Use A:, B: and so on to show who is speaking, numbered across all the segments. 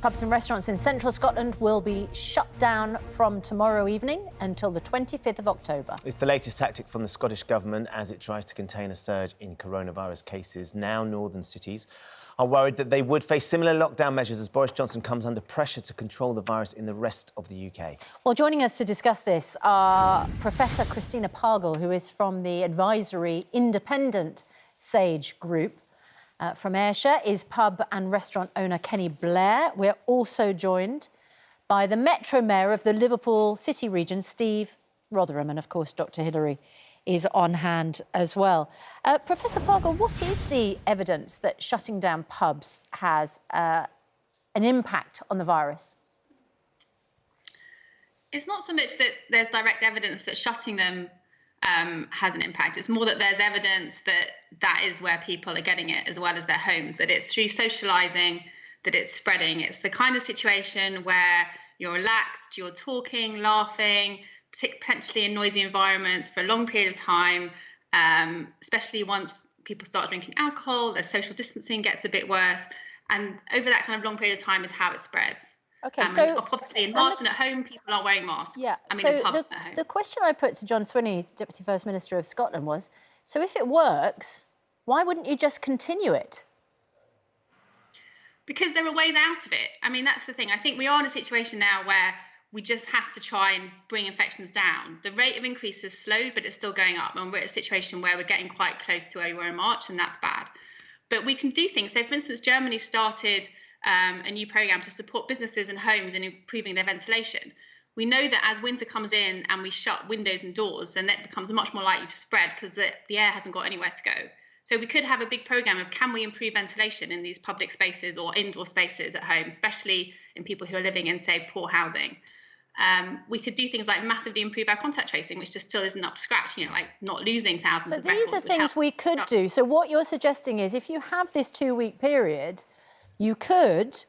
A: Pubs and restaurants in central Scotland will be shut down from tomorrow evening until the 25th of October.
B: It's the latest tactic from the Scottish Government as it tries to contain a surge in coronavirus cases. Now northern cities are worried that they would face similar lockdown measures as Boris Johnson comes under pressure to control the virus in the rest of the UK. Well,
A: joining us to discuss this are Professor Christina Pargle, who is from the advisory independent SAGE group. From Ayrshire is pub and restaurant owner Kenny Blair. We're also joined by the Metro Mayor of the Liverpool City region, Steve Rotherham, and of course Dr Hilary is on hand as well. Professor Pargle, what is the evidence that shutting down pubs has an impact on the virus?
C: It's not so much that there's direct evidence that shutting them has an impact. It's more that there's evidence that that is where people are getting it as well as their homes, that it's through socialising that it's spreading. It's the kind of situation where you're relaxed, you're talking, laughing, potentially in noisy environments for a long period of time, especially once people start drinking alcohol, their social distancing gets a bit worse. And over that kind of long period of time is how it spreads.
A: OK, so
C: obviously in masks and at home, people aren't wearing masks.
A: Yeah,
C: I mean,
A: so
C: in pubs and at home.
A: The question I put to John Swinney, Deputy First Minister of Scotland, was, so if it works, why wouldn't you just continue it?
C: Because there are ways out of it. I mean, that's the thing. I think we are in a situation now where we just have to try and bring infections down. The rate of increase has slowed, but it's still going up. And we're at a situation where we're getting quite close to where we were in March, and that's bad. But we can do things. So, for instance, Germany started a new programme to support businesses and homes in improving their ventilation. We know that as winter comes in and we shut windows and doors, then that becomes much more likely to spread because the air hasn't got anywhere to go. So we could have a big programme of can we improve ventilation in these public spaces or indoor spaces at home, especially in people who are living in, say, poor housing. We could do things like massively improve our contact tracing, which just still isn't up to scratch, you know, like not losing thousands of records.
A: So these are things we could do. So what you're suggesting is if you have this 2-week period, you could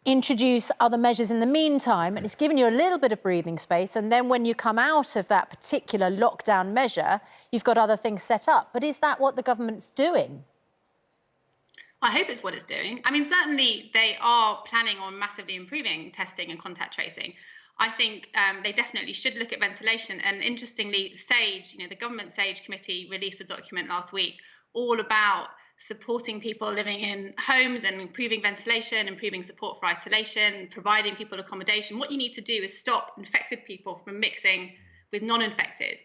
A: introduce other measures in the meantime, and it's given you a little bit of breathing space, and then when you come out of that particular lockdown measure, you've got other things set up. But is that what the government's doing?
C: I hope it's what it's doing. I mean, certainly they are planning on massively improving testing and contact tracing. I think they definitely should look at ventilation. And interestingly, SAGE, you know, the government SAGE committee released a document last week all about supporting people living in homes and improving ventilation, improving support for isolation, providing people accommodation. What you need to do is stop infected people from mixing with non-infected.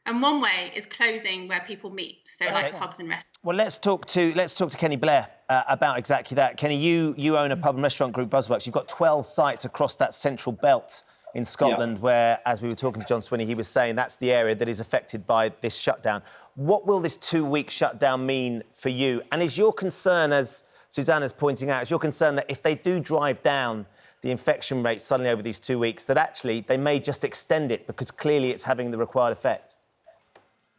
C: And one way is closing where people meet, so like pubs and restaurants.
B: Well, let's talk to Kenny Blair about exactly that. Kenny, you own a pub and restaurant group, Buzzworks. You've got 12 sites across that central belt in Scotland, where, as we were talking to John Swinney, he was saying that's the area that is affected by this shutdown. What will this 2-week shutdown mean for you? And is your concern, as Susanna's pointing out, is your concern that if they do drive down the infection rate suddenly over these 2 weeks, that actually they may just extend it because clearly it's having the required effect?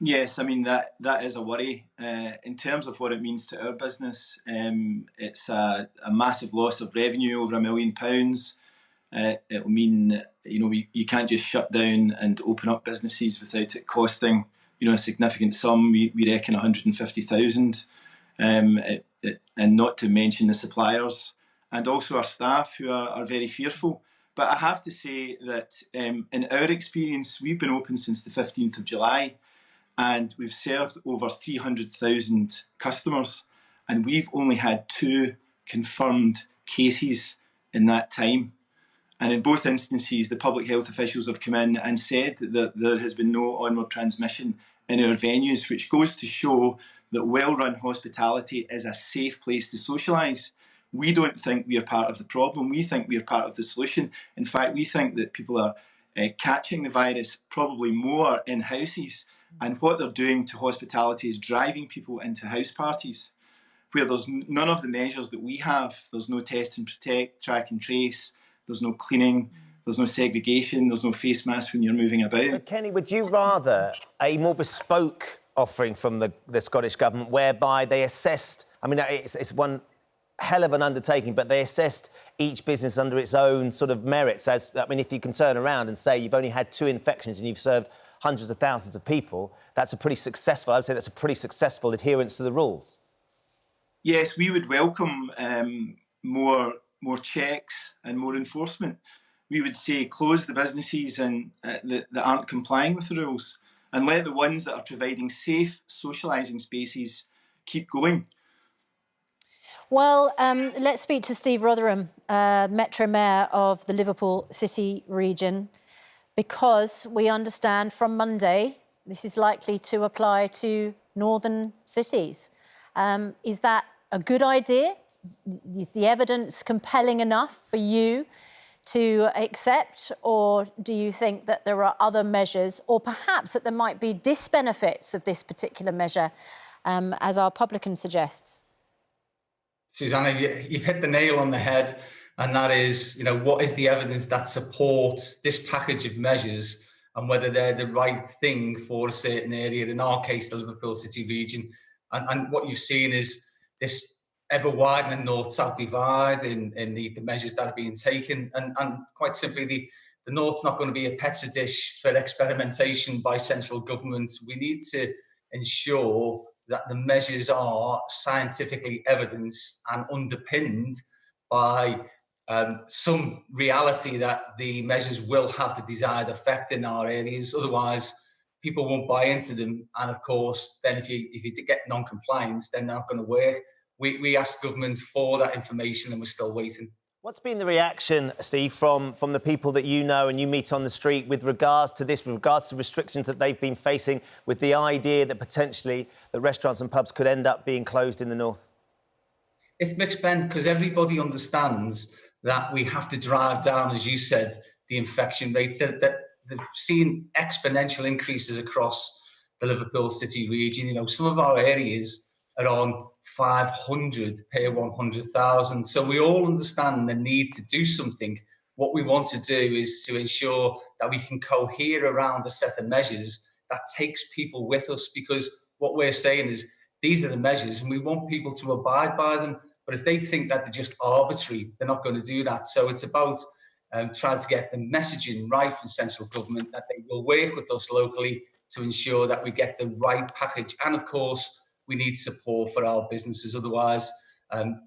D: Yes, I mean, that is a worry. In terms of what it means to our business, it's a massive loss of revenue, over £1 million. It'll mean, you know, you can't just shut down and open up businesses without it costing, you know, a significant sum. We reckon 150,000, and not to mention the suppliers and also our staff who are very fearful. But I have to say that in our experience, we've been open since the 15th of July and we've served over 300,000 customers, and we've only had 2 confirmed cases in that time. And in both instances, the public health officials have come in and said that there has been no onward transmission in our venues, which goes to show that well-run hospitality is a safe place to socialise. We don't think we are part of the problem. We think we are part of the solution. In fact, we think that people are catching the virus probably more in houses, and what they're doing to hospitality is driving people into house parties where there's none of the measures that we have. There's no test and protect, track and trace. There's no cleaning, there's no segregation, there's no face masks when you're moving about.
B: So, Kenny, would you rather a more bespoke offering from the Scottish Government whereby they assessed, I mean, it's one hell of an undertaking, but they assessed each business under its own sort of merits? As, I mean, if you can turn around and say you've only had 2 infections and you've served hundreds of thousands of people, that's a pretty successful, I would say that's a pretty successful adherence to the rules.
D: Yes, we would welcome more more checks and more enforcement. We would say close the businesses that aren't complying with the rules, and let the ones that are providing safe socialising spaces keep going.
A: Well, let's speak to Steve Rotherham, Metro Mayor of the Liverpool City region, because we understand from Monday this is likely to apply to northern cities. Is that a good idea? Is the evidence compelling enough for you to accept, or do you think that there are other measures, or perhaps that there might be disbenefits of this particular measure, as our publican suggests?
E: Susanna, you've hit the nail on the head, and that is, what is the evidence that supports this package of measures and whether they're the right thing for a certain area, in our case, the Liverpool City region. And what you've seen is this ever-widening north-south divide in the measures that are being taken. And quite simply, the north's not going to be a petri dish for experimentation by central government. We need to ensure that the measures are scientifically evidenced and underpinned by some reality that the measures will have the desired effect in our areas. Otherwise, people won't buy into them. And of course, then if you get non-compliance, then they're not going to work. We asked government for that information and we're still waiting.
B: What's been the reaction, Steve, from the people that you know and you meet on the street with regards to this, with regards to restrictions that they've been facing, with the idea that potentially the restaurants and pubs could end up being closed in the north?
E: It's mixed, Ben, because everybody understands that we have to drive down, as you said, the infection rates. That they've seen exponential increases across the Liverpool City region. Some of our areas are on 500 per 100,000. So we all understand the need to do something. What we want to do is to ensure that we can cohere around a set of measures that takes people with us, because what we're saying is these are the measures and we want people to abide by them. But if they think that they're just arbitrary, they're not going to do that. So it's about trying to get the messaging right from central government, that they will work with us locally to ensure that we get the right package. And of course, we need support for our businesses. Otherwise,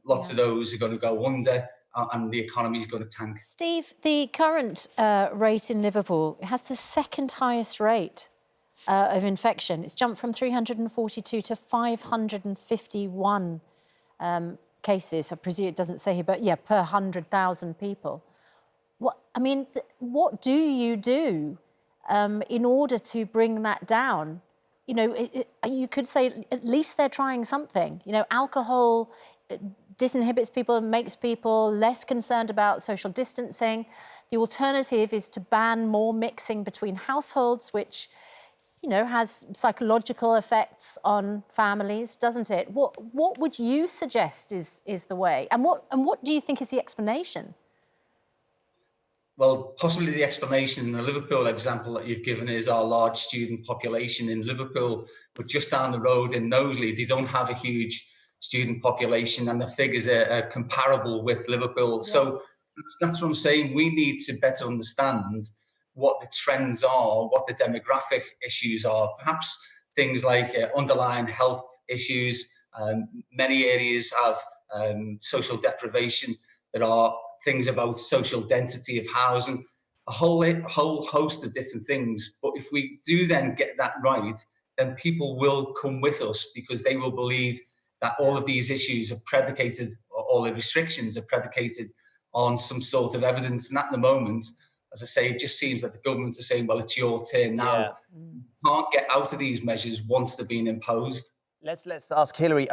E: lots of those are going to go under and the economy is going to tank.
A: Steve, the current rate in Liverpool has the second highest rate of infection. It's jumped from 342 to 551 cases. I presume it doesn't say here, but yeah, per 100,000 people. What do you do in order to bring that down? You could say at least they're trying something. Alcohol disinhibits people and makes people less concerned about social distancing. The alternative is to ban more mixing between households, which, has psychological effects on families, doesn't it? What would you suggest is the way? And what do you think is the explanation?
E: Well, possibly the explanation in the Liverpool example that you've given is our large student population in Liverpool, but just down the road in Knowsley, they don't have a huge student population and the figures are comparable with Liverpool. Yes. So that's what I'm saying. We need to better understand what the trends are, what the demographic issues are, perhaps things like underlying health issues. Many areas have social deprivation. There are things about social density of housing, a whole host of different things. But if we do then get that right, then people will come with us because they will believe that all of these issues are predicated, or all the restrictions are predicated on some sort of evidence. And at the moment, as I say, it just seems that the governments are saying, well, it's your turn now. Yeah. You can't get out of these measures once they're being imposed.
B: Let's ask Hilary.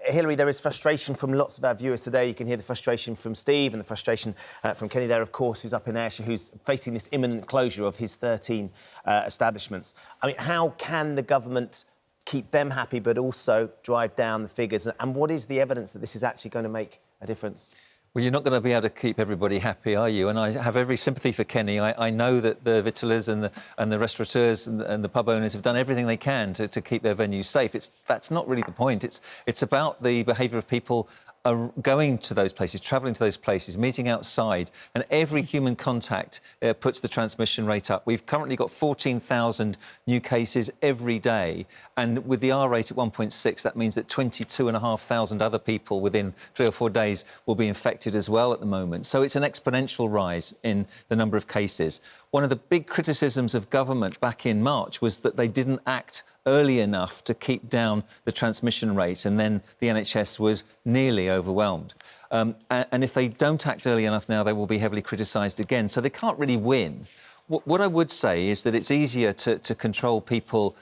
B: Hilary, there is frustration from lots of our viewers today. You can hear the frustration from Steve and the frustration from Kenny there, of course, who's up in Ayrshire, who's facing this imminent closure of his 13 establishments. How can the government keep them happy but also drive down the figures? And what is the evidence that this is actually going to make a difference?
F: Well, you're not going to be able to keep everybody happy, are you? And I have every sympathy for Kenny. I know that the vitellers and the restaurateurs and the pub owners have done everything they can to keep their venues safe. That's not really the point. It's about the behaviour of people are going to those places, travelling to those places, meeting outside, and every human contact puts the transmission rate up. We've currently got 14,000 new cases every day, and with the R rate at 1.6, that means that 22,500 other people within 3 or 4 days will be infected as well at the moment. So it's an exponential rise in the number of cases. One of the big criticisms of government back in March was that they didn't act early enough to keep down the transmission rate, and then the NHS was nearly overwhelmed. And if they don't act early enough now, they will be heavily criticised again. So they can't really win. What I would say is that it's easier to control people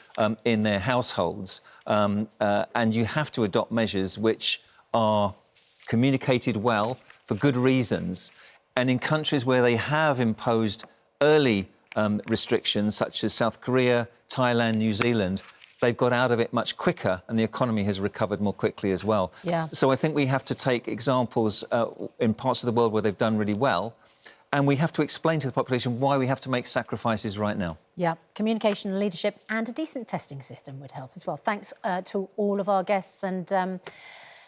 F: in their households, and you have to adopt measures which are communicated well for good reasons. And in countries where they have imposed early restrictions, such as South Korea, Thailand, New Zealand, they've got out of it much quicker, and the economy has recovered more quickly as well.
A: Yeah.
F: So I think we have to take examples in parts of the world where they've done really well, and we have to explain to the population why we have to make sacrifices right now.
A: Yeah, communication, leadership and a decent testing system would help as well. Thanks to all of our guests, and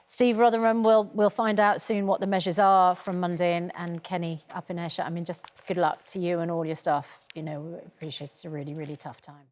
A: Steve Rotherham, we'll find out soon what the measures are from Monday, and Kenny up in Ayrshire. I mean, just good luck to you and all your staff. You know, we appreciate it's a really, really tough time.